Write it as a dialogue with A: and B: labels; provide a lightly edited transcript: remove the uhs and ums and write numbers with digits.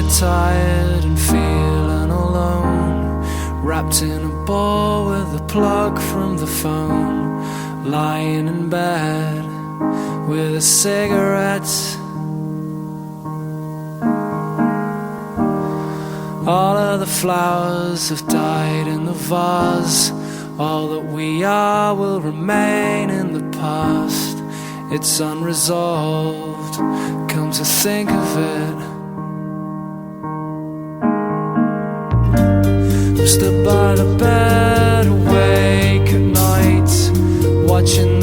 A: tired and feeling alone, wrapped in a ball with a plug from the phone, lying in bed with a cigarette. All of the flowers have died in the vase. All that we are will remain in the past. It's unresolved, come to think of it. I'm stood by the bed, awake at night, watching